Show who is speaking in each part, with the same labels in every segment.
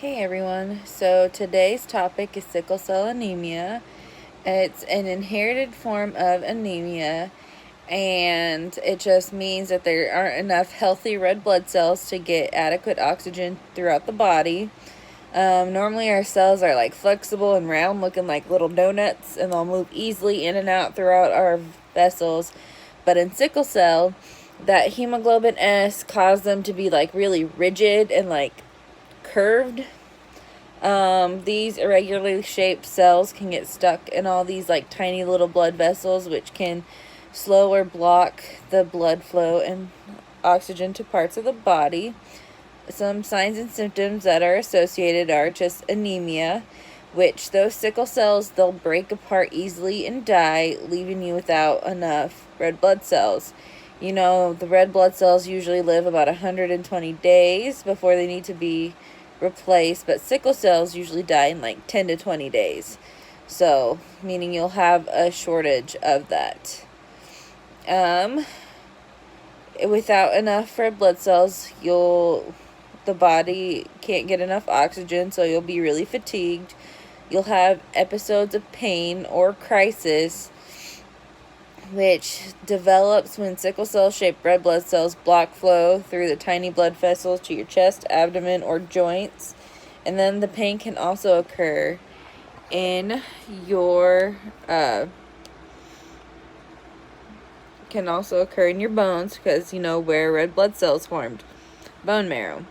Speaker 1: Hey everyone, so today's topic is sickle cell anemia. It's an inherited form of anemia, and it just means that there aren't enough healthy red blood cells to get adequate oxygen throughout the body. Normally our cells are like flexible and round, looking like little donuts, and they'll move easily in and out throughout our vessels. But in sickle cell, that hemoglobin S caused them to be like really rigid and like curved. These irregularly shaped cells can get stuck in all these like tiny little blood vessels, which can slow or block the blood flow and oxygen to parts of the body. Some signs and symptoms that are associated are just anemia, which those sickle cells, they'll break apart easily and die, leaving you without enough red blood cells. You know, the red blood cells usually live about 120 days before they need to be replaced, but sickle cells usually die in like 10 to 20 days. So, meaning you'll have a shortage of that. Without enough red blood cells, the body can't get enough oxygen, so you'll be really fatigued. You'll have episodes of pain or crisis, which develops when sickle cell shaped red blood cells block flow through the tiny blood vessels to your chest, abdomen, or joints. And then the pain can also occur in your bones, because where red blood cells formed, bone marrow.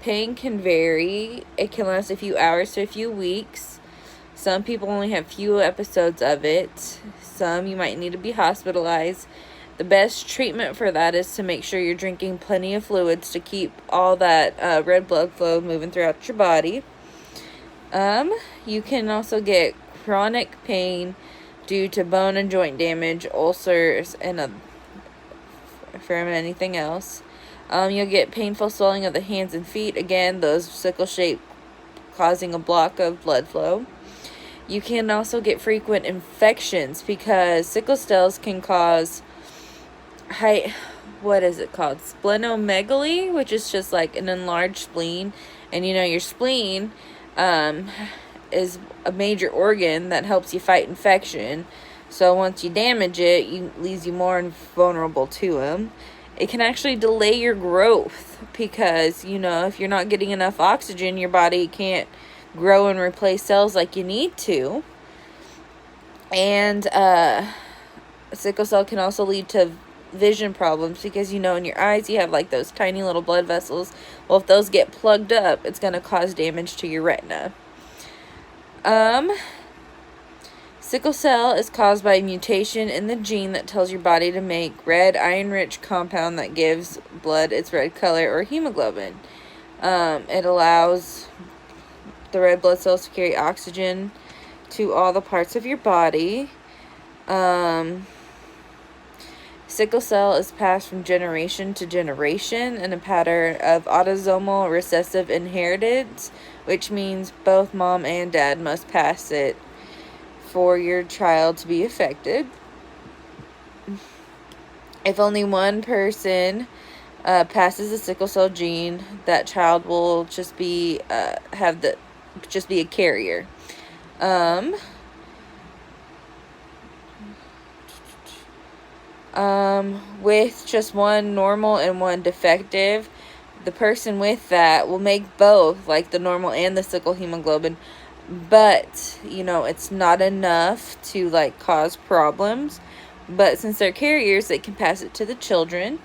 Speaker 1: Pain can vary. It can last a few hours to a few weeks. Some people only have few episodes of it. Some you might need to be hospitalized. The best treatment for that is to make sure you're drinking plenty of fluids to keep all that red blood flow moving throughout your body. You can also get chronic pain due to bone and joint damage, ulcers, and from anything else. You'll get painful swelling of the hands and feet. Again, those sickle shape causing a block of blood flow. You can also get frequent infections because sickle cells can cause splenomegaly, which is just like an enlarged spleen. And your spleen is a major organ that helps you fight infection. So once you damage it, it leaves you more vulnerable to them. It can actually delay your growth because, if you're not getting enough oxygen, your body can't grow and replace cells like you need to. And sickle cell can also lead to vision problems because in your eyes you have like those tiny little blood vessels. Well, if those get plugged up, it's going to cause damage to your retina. Sickle cell is caused by a mutation in the gene that tells your body to make red iron-rich compound that gives blood its red color, or hemoglobin. It allows the red blood cells to carry oxygen to all the parts of your body. Sickle cell is passed from generation to generation in a pattern of autosomal recessive inheritance, which means both mom and dad must pass it for your child to be affected. If only one person passes the sickle cell gene, that child will just be a carrier. With just one normal and one defective, the person with that will make both, like the normal and the sickle hemoglobin, but it's not enough to like cause problems. But since they're carriers, they can pass it to the children.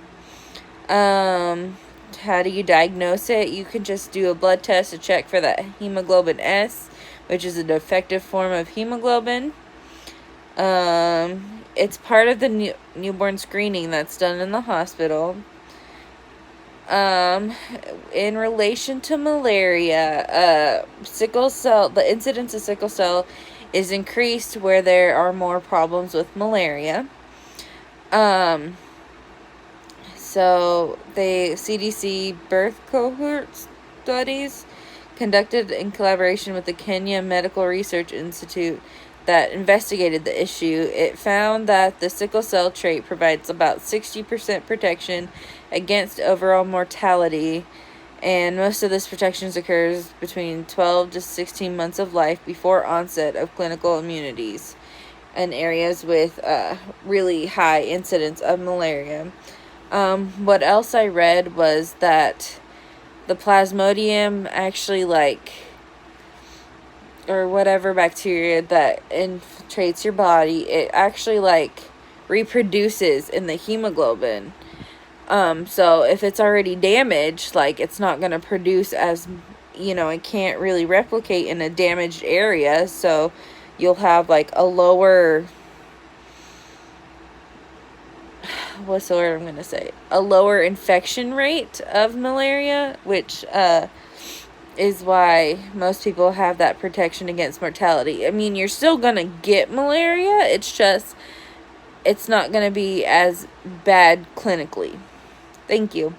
Speaker 1: How do you diagnose it? You can just do a blood test to check for that hemoglobin S, which is a defective form of hemoglobin. It's part of the newborn screening that's done in the hospital. In relation to malaria, sickle cell, the incidence of sickle cell is increased where there are more problems with malaria. So the CDC birth cohort studies conducted in collaboration with the Kenya Medical Research Institute that investigated the issue, it found that the sickle cell trait provides about 60% protection against overall mortality And most of this protection occurs between 12 to 16 months of life before onset of clinical immunities in areas with really high incidence of malaria. What else I read was that the plasmodium actually, like, or whatever bacteria that infiltrates your body, it actually, like, reproduces in the hemoglobin. So if it's already damaged, like, it's not going to produce as, it can't really replicate in a damaged area, so you'll have, like, a lower, what's the word I'm going to say? A lower infection rate of malaria, which, is why most people have that protection against mortality. I mean, you're still going to get malaria, it's just, it's not going to be as bad clinically. Thank you.